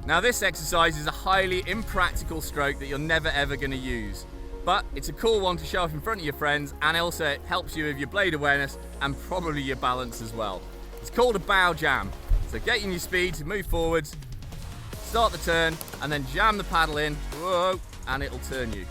Now this exercise is a highly impractical stroke that you're never ever going to use, but it's a cool one to show off in front of your friends, and also it helps you with your blade awareness and probably your balance as well. It's called a bow jam. So get in your speed to move forwards, start the turn, and then jam the paddle in, whoa, and it'll turn you.